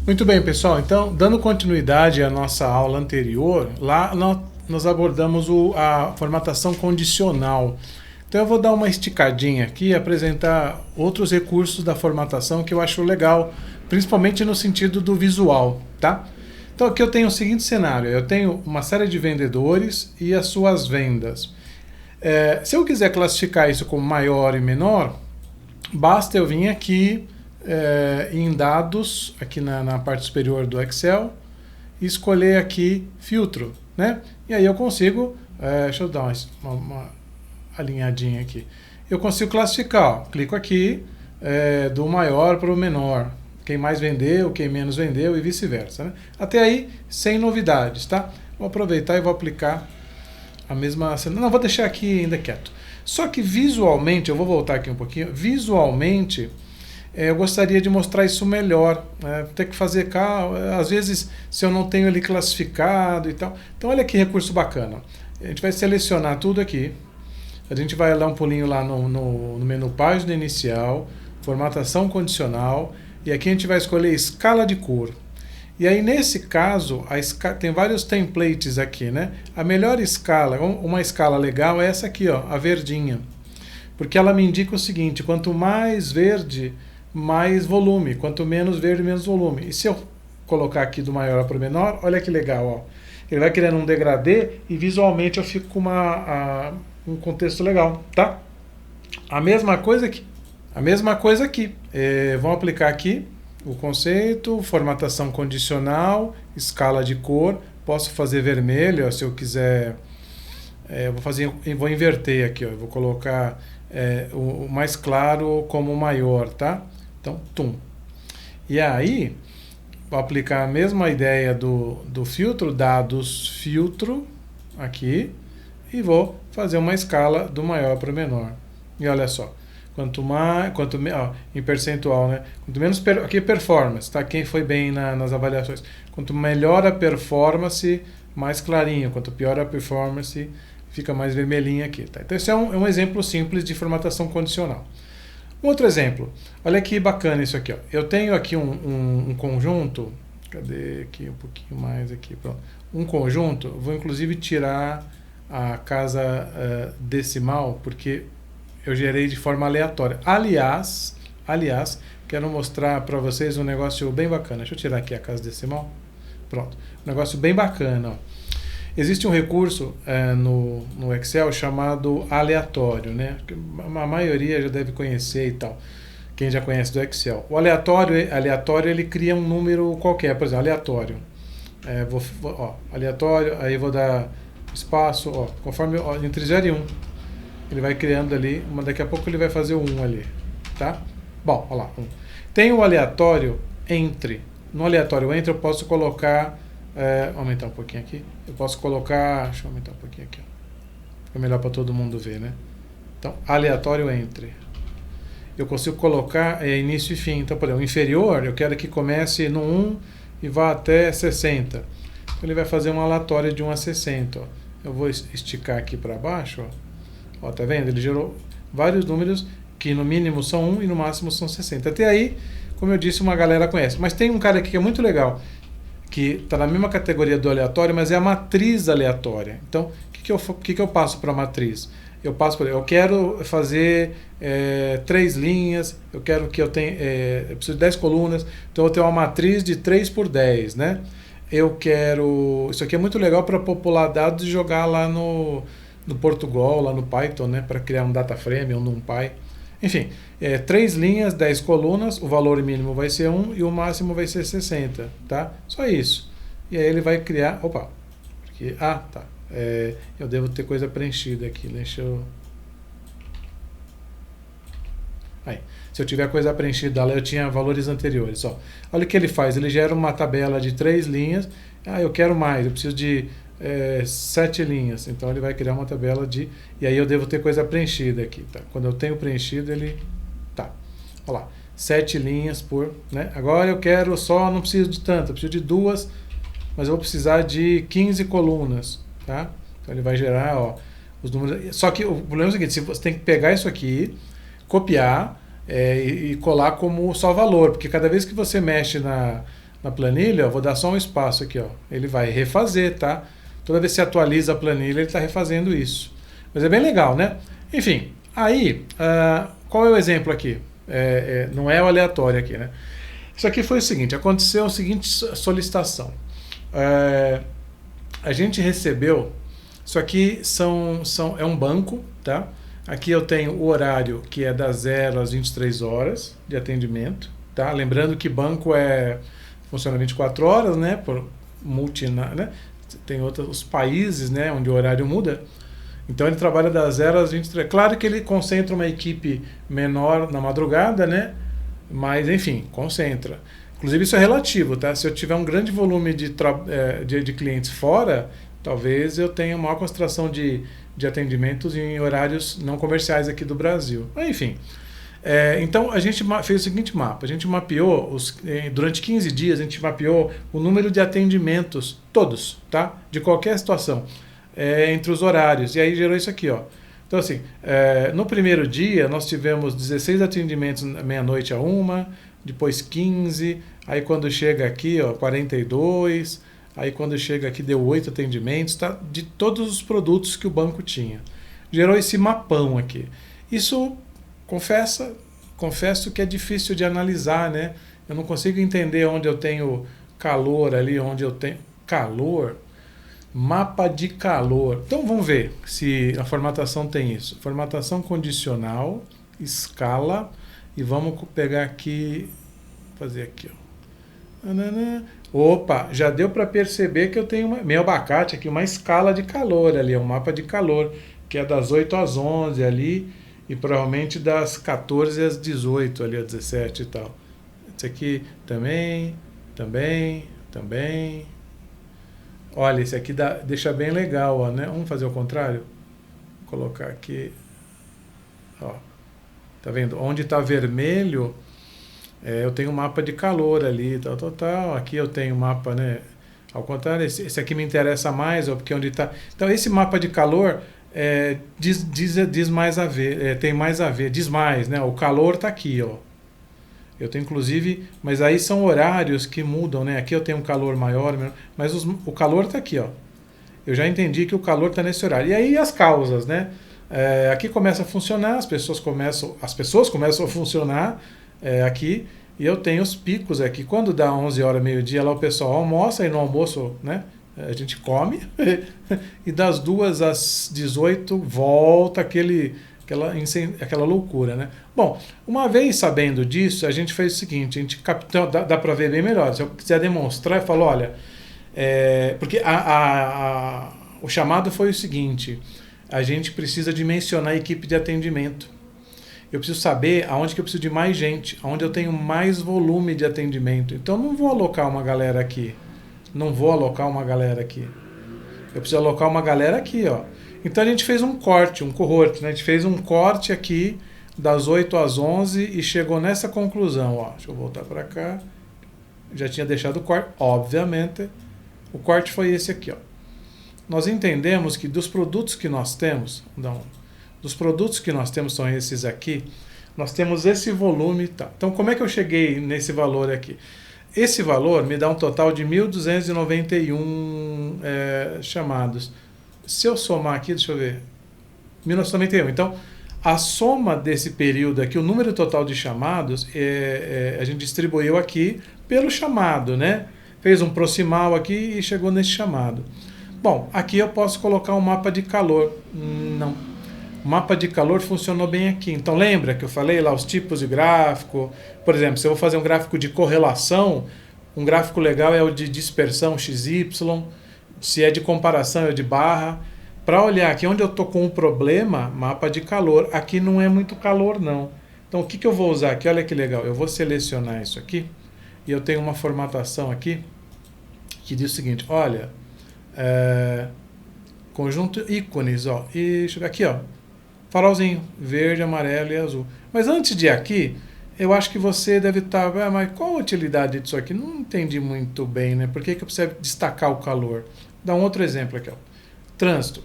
Muito bem, pessoal. Então, dando continuidade à nossa aula anterior, lá nós abordamos a formatação condicional. Então, eu vou dar uma esticadinha aqui e apresentar outros recursos da formatação que eu acho legal, principalmente no sentido do visual, tá? Então, aqui eu tenho o seguinte cenário. Eu tenho uma série de vendedores e as suas vendas. Se eu quiser classificar isso como maior e menor, basta eu vir aqui em dados, aqui na parte superior do Excel, e escolher aqui filtro, né? E aí eu consigo, deixa eu dar uma alinhadinha aqui. Eu consigo classificar, ó, clico aqui, do maior para o menor. Quem mais vendeu, quem menos vendeu e vice-versa, né? Até aí, sem novidades, tá? Vou aproveitar e vou aplicar a mesma... Não, vou deixar aqui ainda quieto. Só que visualmente, eu vou voltar aqui um pouquinho, visualmente... eu gostaria de mostrar isso melhor, ter que fazer cá, às vezes se eu não tenho ele classificado e tal. Então olha que recurso bacana. A gente vai selecionar tudo aqui, a gente vai dar um pulinho lá no menu página inicial, formatação condicional, e aqui a gente vai escolher escala de cor. E aí nesse caso, tem vários templates aqui, né? A melhor escala, uma escala legal é essa aqui, ó, a verdinha. Porque ela me indica o seguinte, quanto mais verde, mais volume, quanto menos verde, menos volume. E se eu colocar aqui do maior para o menor, olha que legal, ó. Ele vai criando um degradê e visualmente eu fico com um contexto legal, tá? A mesma coisa aqui. Vamos aplicar aqui o conceito, formatação condicional, escala de cor. Posso fazer vermelho, ó, se eu quiser. Vou inverter aqui, ó. Eu vou colocar o mais claro como o maior, tá? Então, E aí, vou aplicar a mesma ideia do filtro, dados filtro, aqui, e vou fazer uma escala do maior para o menor. E olha só, em percentual, né? Quanto menos, aqui performance, tá? Quem foi bem nas avaliações. Quanto melhor a performance, mais clarinho. Quanto pior a performance, fica mais vermelhinho aqui, tá? Então, esse é um exemplo simples de formatação condicional. Um outro exemplo, olha que bacana isso aqui, ó. Eu tenho aqui um conjunto, cadê aqui um pouquinho mais aqui, pronto. Um conjunto, vou inclusive tirar a casa decimal, porque eu gerei de forma aleatória. Aliás, quero mostrar para vocês um negócio bem bacana. Deixa eu tirar aqui a casa decimal. Pronto, um negócio bem bacana, ó. Existe um recurso no Excel chamado aleatório, né? A maioria já deve conhecer e tal, quem já conhece do Excel. O aleatório ele cria um número qualquer, por exemplo, aleatório. Aleatório, aí vou dar espaço, ó, conforme entre 0 e 1. Ele vai criando ali, daqui a pouco ele vai fazer o 1 ali, tá? Bom, olha lá, 1. Tem o aleatório entre. No aleatório entre eu posso colocar... aumentar um pouquinho aqui. Eu posso colocar... Deixa eu aumentar um pouquinho aqui. É melhor para todo mundo ver, né? Então, aleatório entre. Eu consigo colocar início e fim. Então, por exemplo, o inferior, eu quero que comece no 1 e vá até 60. Então, ele vai fazer um aleatório de 1 a 60. Ó. Eu vou esticar aqui para baixo. Ó, tá vendo? Ele gerou vários números que no mínimo são 1 e no máximo são 60. Até aí, como eu disse, uma galera conhece. Mas tem um cara aqui que é muito legal, que está na mesma categoria do aleatório, mas é a matriz aleatória. Então, o que eu passo para a matriz? Eu quero fazer 3 linhas, eu quero que eu tenha, eu preciso de 10 colunas, então eu tenho uma matriz de 3 por 10, né? Isso aqui é muito legal para popular dados e jogar lá no Portugal, lá no Python, né? Para criar um data frame ou NumPy. Enfim, 3 linhas, 10 colunas, o valor mínimo vai ser 1 e o máximo vai ser 60, tá? Só isso. E aí ele vai criar... Opa! Tá. Eu devo ter coisa preenchida aqui, deixa eu... Aí, se eu tiver coisa preenchida lá, eu tinha valores anteriores, ó. Olha o que ele faz, ele gera uma tabela de 3 linhas. Eu quero mais, eu preciso de 7 linhas, então ele vai criar uma tabela de... E aí eu devo ter coisa preenchida aqui, tá? Quando eu tenho preenchido, ele... Tá, olha lá, 7 linhas por... Né? Agora eu quero só, não preciso de tanto, eu preciso de 2, mas eu vou precisar de 15 colunas, tá? Então ele vai gerar, ó, os números... Só que o problema é o seguinte, você tem que pegar isso aqui, copiar e colar como só valor, porque cada vez que você mexe na planilha, ó, vou dar só um espaço aqui, ó. Ele vai refazer, tá? Toda vez que você atualiza a planilha, ele está refazendo isso. Mas é bem legal, né? Enfim, aí, qual é o exemplo aqui? Não é o aleatório aqui, né? Isso aqui foi o seguinte, aconteceu a seguinte solicitação. A gente recebeu, isso aqui é um banco, tá? Aqui eu tenho o horário que é das 0 às 23 horas de atendimento, tá? Lembrando que banco funciona 24 horas, né? Por né? Tem outros países, né, onde o horário muda. Então ele trabalha das 0 às 23. Claro que ele concentra uma equipe menor na madrugada, né? Mas, enfim, concentra. Inclusive isso é relativo, tá? Se eu tiver um grande volume de clientes fora, talvez eu tenha maior concentração de atendimentos em horários não comerciais aqui do Brasil. Mas, enfim. Então a gente fez o seguinte mapa. A gente mapeou, durante 15 dias, a gente mapeou o número de atendimentos, todos, tá? De qualquer situação, entre os horários. E aí gerou isso aqui, ó. Então, assim, no primeiro dia, nós tivemos 16 atendimentos meia-noite a 1, depois 15, aí quando chega aqui, ó, 42, aí quando chega aqui deu 8 atendimentos, tá? De todos os produtos que o banco tinha. Gerou esse mapão aqui. Isso, confesso que é difícil de analisar, né? Eu não consigo entender onde eu tenho calor ali, onde eu tenho calor. Mapa de calor. Então vamos ver se a formatação tem isso. Formatação condicional, escala, e vamos pegar aqui, fazer aqui, ó. Opa, já deu para perceber que eu tenho meu abacate aqui, uma escala de calor ali, um mapa de calor, que é das 8 às 11 ali, e provavelmente das 14 às 18 ali, às 17 e tal. Esse aqui também. Olha, esse aqui deixa bem legal, ó, né? Vamos fazer o contrário? Vou colocar aqui, ó. Tá vendo? Onde está vermelho, eu tenho um mapa de calor ali, tal. Aqui eu tenho um mapa, né? Ao contrário, esse aqui me interessa mais, ó, porque onde está. Então esse mapa de calor diz mais a ver, tem mais a ver, diz mais, né? O calor está aqui, ó. Eu tenho inclusive, mas aí são horários que mudam, né? Aqui eu tenho um calor maior, mas o calor está aqui, ó. Eu já entendi que o calor está nesse horário. E aí as causas, né? Aqui começa a funcionar, as pessoas começam a funcionar aqui, e eu tenho os picos aqui. Quando dá 11 horas, meio-dia, lá o pessoal almoça, e no almoço, né? A gente come, e das 2 às 18 volta aquela loucura, né? Bom, uma vez sabendo disso, a gente fez o seguinte, a gente captou, dá para ver bem melhor. Se eu quiser demonstrar, eu falo, olha, porque o chamado foi o seguinte, a gente precisa dimensionar a equipe de atendimento. Eu preciso saber aonde que eu preciso de mais gente, aonde eu tenho mais volume de atendimento. Então, não vou alocar uma galera aqui. Eu preciso alocar uma galera aqui, ó. Então a gente fez um cohort, né? A gente fez um corte aqui das 8 às 11 e chegou nessa conclusão, ó. Deixa eu voltar para cá. Já tinha deixado o corte, obviamente. O corte foi esse aqui, ó. Nós entendemos que dos produtos que nós temos, são esses aqui, nós temos esse volume, tá? Então como é que eu cheguei nesse valor aqui? Esse valor me dá um total de 1.291 chamados. Se eu somar aqui, deixa eu ver, 1991. Então, a soma desse período aqui, o número total de chamados, a gente distribuiu aqui pelo chamado, né? Fez um proximal aqui e chegou nesse chamado. Bom, aqui eu posso colocar um mapa de calor. Não. O mapa de calor funcionou bem aqui. Então, lembra que eu falei lá os tipos de gráfico? Por exemplo, se eu vou fazer um gráfico de correlação, um gráfico legal é o de dispersão XY. Se é de comparação, é de barra. Para olhar aqui onde eu estou com um problema, mapa de calor. Aqui não é muito calor, não. Então, o que eu vou usar aqui? Olha que legal. Eu vou selecionar isso aqui. E eu tenho uma formatação aqui que diz o seguinte. Olha, conjunto ícones. Ó, e deixa eu ver aqui, ó. Farolzinho. Verde, amarelo e azul. Mas antes de ir aqui, eu acho que você deve estar... mas qual a utilidade disso aqui? Não entendi muito bem, né? Por que eu preciso destacar o calor? Dá um outro exemplo aqui, ó. Trânsito.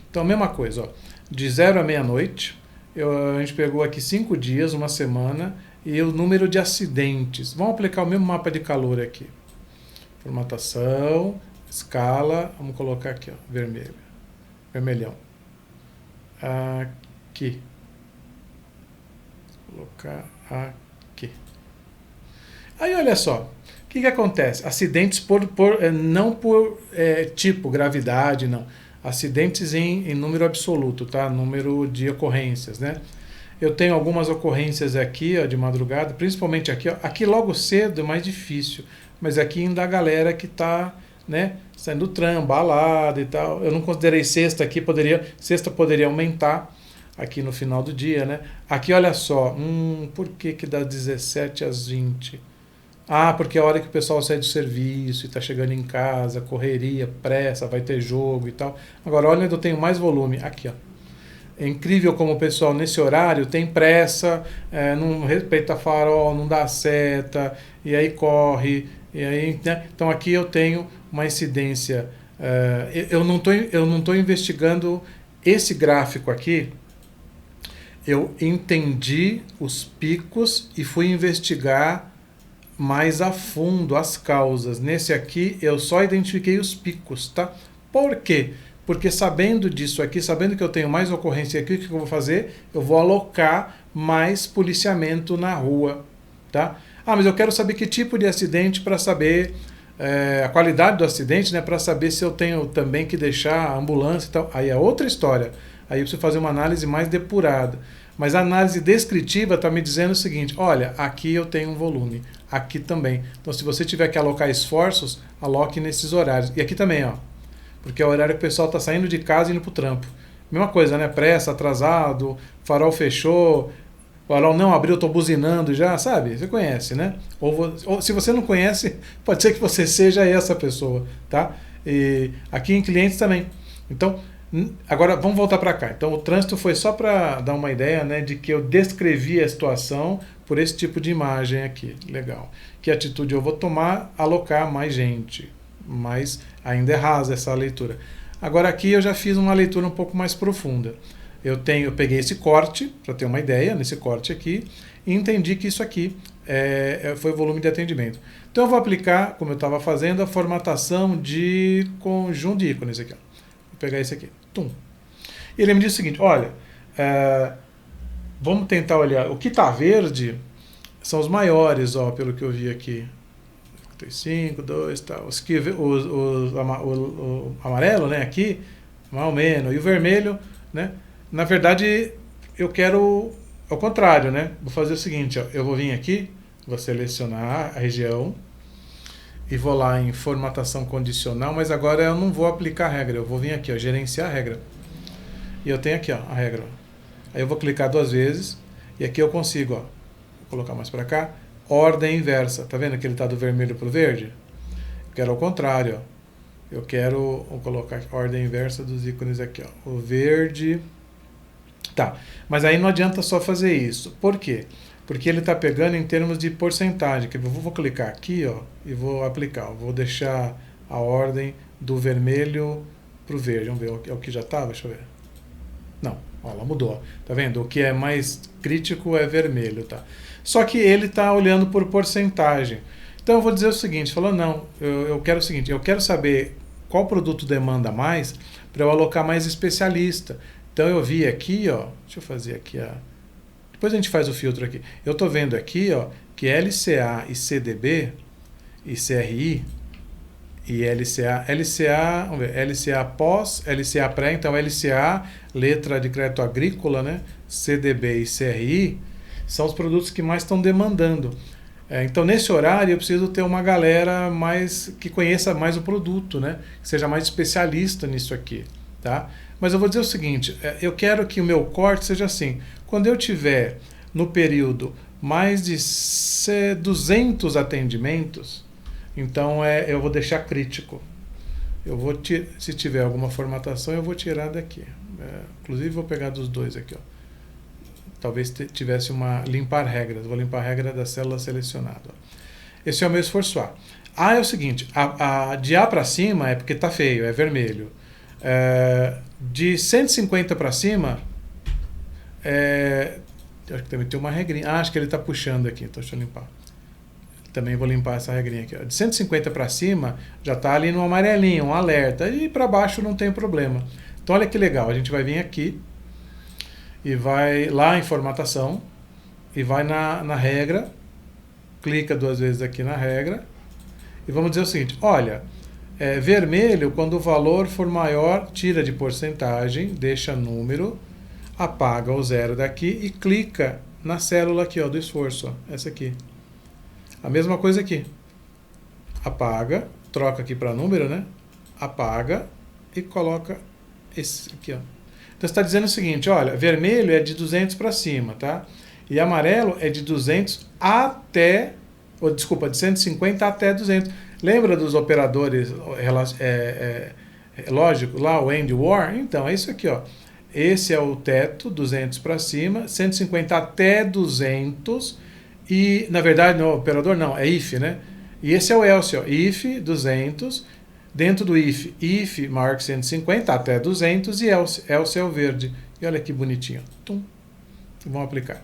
Então, mesma coisa, ó. De 0 à meia-noite, a gente pegou aqui 5 dias, uma semana, e o número de acidentes. Vamos aplicar o mesmo mapa de calor aqui. Formatação, escala, vamos colocar aqui, ó, vermelho. Vermelhão. Aqui. Vou colocar aqui. Aí olha só, o que acontece? Acidentes não por tipo, gravidade, não. Acidentes em número absoluto, tá? Número de ocorrências, né? Eu tenho algumas ocorrências aqui, ó, de madrugada, principalmente aqui, ó. Aqui logo cedo é mais difícil, mas aqui ainda a galera que tá, né, saindo do tram, balada e tal. Eu não considerei sexta aqui, sexta poderia aumentar aqui no final do dia, né? Aqui olha só, por que dá 17 às 20? Porque é a hora que o pessoal sai do serviço e está chegando em casa, correria, pressa, vai ter jogo e tal. Agora, olha onde eu tenho mais volume. Aqui, ó. É incrível como o pessoal nesse horário tem pressa, não respeita farol, não dá seta, e aí corre. E aí, né? Então aqui eu tenho uma incidência. Eu não estou investigando esse gráfico aqui. Eu entendi os picos e fui investigar mais a fundo as causas. Nesse aqui eu só identifiquei os picos, tá? Por quê? Porque sabendo disso aqui, sabendo que eu tenho mais ocorrência aqui, o que eu vou fazer? Eu vou alocar mais policiamento na rua, tá? Mas eu quero saber que tipo de acidente para saber a qualidade do acidente, né? Para saber se eu tenho também que deixar a ambulância e tal. Aí é outra história. Aí eu preciso fazer uma análise mais depurada. Mas a análise descritiva está me dizendo o seguinte, olha, aqui eu tenho um volume, aqui também. Então se você tiver que alocar esforços, aloque nesses horários. E aqui também, ó, porque é o horário que o pessoal está saindo de casa e indo para o trampo. Mesma coisa, né? Pressa, atrasado, farol fechou, farol não abriu, eu estou buzinando já, sabe? Você conhece, né? Ou se você não conhece, pode ser que você seja essa pessoa, tá? E aqui em clientes também. Então, agora vamos voltar para cá. Então o trânsito foi só para dar uma ideia, né, de que eu descrevi a situação por esse tipo de imagem aqui. Legal. Que atitude eu vou tomar? Alocar mais gente. Mas ainda é rasa essa leitura. Agora aqui eu já fiz uma leitura um pouco mais profunda. Eu peguei esse corte, para ter uma ideia, nesse corte aqui, e entendi que isso aqui foi o volume de atendimento. Então eu vou aplicar, como eu estava fazendo, a formatação de conjunto de ícones aqui, ó. Vou pegar esse aqui. Tum. E ele me diz o seguinte, olha, vamos tentar olhar, o que está verde são os maiores, ó, pelo que eu vi aqui. 5, 2, tal. O amarelo, né, aqui, mais ou menos, e o vermelho, né, na verdade eu quero ao contrário, né, vou fazer o seguinte, ó, eu vou vir aqui, vou selecionar a região, e vou lá em formatação condicional, mas agora eu não vou aplicar a regra, eu vou vir aqui, ó, gerenciar a regra. E eu tenho aqui, ó, a regra. Aí eu vou clicar 2 vezes, e aqui eu consigo, ó, vou colocar mais para cá, ordem inversa. Tá vendo que ele está do vermelho para o verde? Eu quero ao contrário, ó. Vou colocar aqui, ordem inversa dos ícones aqui, ó. O verde. Tá, mas aí não adianta só fazer isso. Por quê? Porque ele está pegando em termos de porcentagem. Eu vou clicar aqui, ó, e vou aplicar. Eu vou deixar a ordem do vermelho para o verde. Vamos ver, é o que já estava? Deixa eu ver. Não, ó, ela mudou. Tá vendo? O que é mais crítico é vermelho, tá? Só que ele está olhando por porcentagem. Então eu vou dizer o seguinte, falou, não, eu quero o seguinte, eu quero saber qual produto demanda mais para eu alocar mais especialista. Então eu vi aqui, ó, deixa eu fazer aqui depois a gente faz o filtro aqui. Eu estou vendo aqui, ó, que LCA e CDB e CRI e LCA, vamos ver, LCA pós, LCA pré, então LCA, letra de crédito agrícola, né? CDB e CRI são os produtos que mais estão demandando. Então nesse horário eu preciso ter uma galera que conheça mais o produto, né? Que seja mais especialista nisso aqui, tá? Mas eu vou dizer o seguinte, eu quero que o meu corte seja assim, quando eu tiver no período mais de 200 atendimentos, então eu vou deixar crítico. Se tiver alguma formatação, eu vou tirar daqui. Inclusive vou pegar dos dois aqui, ó. Talvez tivesse limpar regras. Vou limpar a regra da célula selecionada. Esse é o meu esforço A. É o seguinte, de A para cima é porque está feio, é vermelho. De 150 para cima, acho que também tem uma regrinha. Ah, acho que ele está puxando aqui, então deixa eu limpar. Também vou limpar essa regrinha aqui. Ó. De 150 para cima, já está ali no amarelinho, um alerta. E para baixo não tem problema. Então olha que legal, a gente vai vir aqui e vai lá em formatação e vai na regra, clica 2 vezes aqui na regra e vamos dizer o seguinte, olha, vermelho, quando o valor for maior, tira de porcentagem, deixa número, apaga o 0 daqui e clica na célula aqui, ó, do esforço, ó, essa aqui. A mesma coisa aqui. Apaga, troca aqui para número, né? Apaga e coloca esse aqui, ó. Então você está dizendo o seguinte, olha, vermelho é de 200 para cima, tá? E amarelo é de 200 até, de 150 até 200. Lembra dos operadores lógicos lá, o AND OR? Então, é isso aqui, ó. Esse é o teto, 200 para cima, 150 até 200, e, na verdade, no operador não, é if, né? E esse é o else, ó, if 200, dentro do if maior que 150 até 200 e else é o verde. E olha que bonitinho. Tum. Vamos aplicar.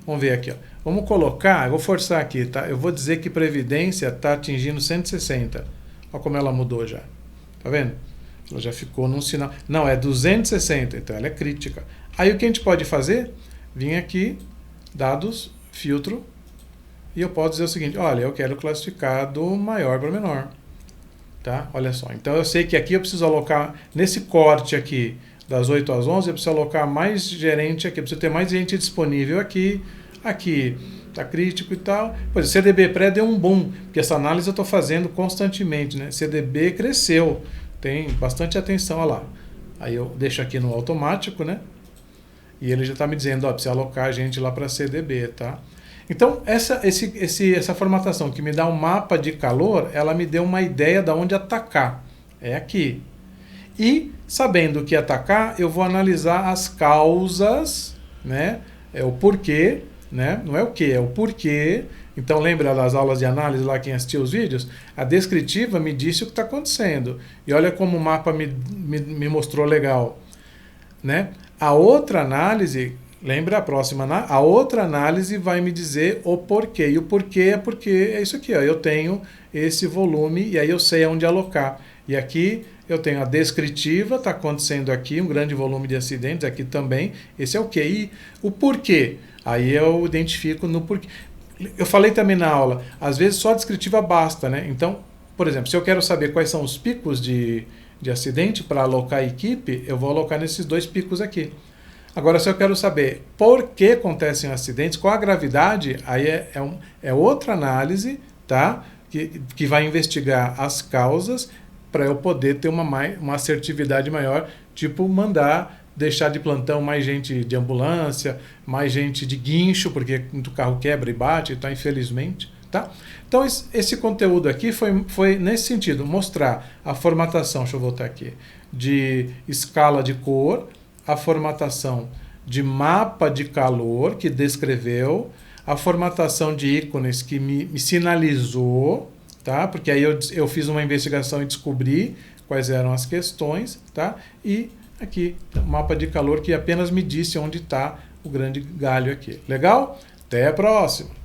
Vamos ver aqui, ó. Vamos colocar, eu vou forçar aqui, tá? Eu vou dizer que previdência está atingindo 160. Olha como ela mudou já. Tá vendo? Ela já ficou num sinal. Não, é 260, então ela é crítica. Aí o que a gente pode fazer? Vim aqui, dados, filtro, e eu posso dizer o seguinte, olha, eu quero classificar do maior para o menor. Tá? Olha só, então eu sei que aqui eu preciso alocar, nesse corte aqui, das 8 às 11, eu preciso alocar mais gerente aqui, eu preciso ter mais gente disponível aqui, tá crítico e tal. Pois CDB pré deu um boom, porque essa análise eu estou fazendo constantemente, né? CDB cresceu, tem bastante atenção, olha lá. Aí eu deixo aqui no automático, né? E ele já está me dizendo, ó, precisa alocar a gente lá para CDB, tá? Então, essa formatação que me dá um mapa de calor, ela me deu uma ideia de onde atacar. É aqui. E, sabendo o que atacar, eu vou analisar as causas, né? É o porquê, né? Não é o que, é o porquê. Então, lembra das aulas de análise lá, quem assistiu os vídeos? A descritiva me disse o que está acontecendo. E olha como o mapa me mostrou legal, né? A outra análise, lembra a próxima? A outra análise vai me dizer o porquê. E o porquê é porque é isso aqui, ó. Eu tenho esse volume e aí eu sei aonde alocar. E aqui eu tenho a descritiva, está acontecendo aqui, um grande volume de acidentes, aqui também. Esse é o quê? E o porquê? Aí eu identifico no porquê. Eu falei também na aula, às vezes só a descritiva basta, né? Então, por exemplo, se eu quero saber quais são os picos de acidente para alocar a equipe, eu vou alocar nesses 2 picos aqui. Agora, se eu quero saber por que acontecem acidentes, qual a gravidade, aí é outra análise, tá? Que vai investigar as causas para eu poder ter uma assertividade maior, tipo deixar de plantão mais gente de ambulância, mais gente de guincho, porque muito carro quebra e bate, tá? Infelizmente. Tá? Então, esse conteúdo aqui foi nesse sentido, mostrar a formatação, deixa eu voltar aqui, de escala de cor, a formatação de mapa de calor, que descreveu, a formatação de ícones, que me sinalizou, tá? Porque aí eu fiz uma investigação e descobri quais eram as questões, tá? E aqui, o mapa de calor, que apenas me disse onde está o grande galho aqui. Legal? Até a próxima!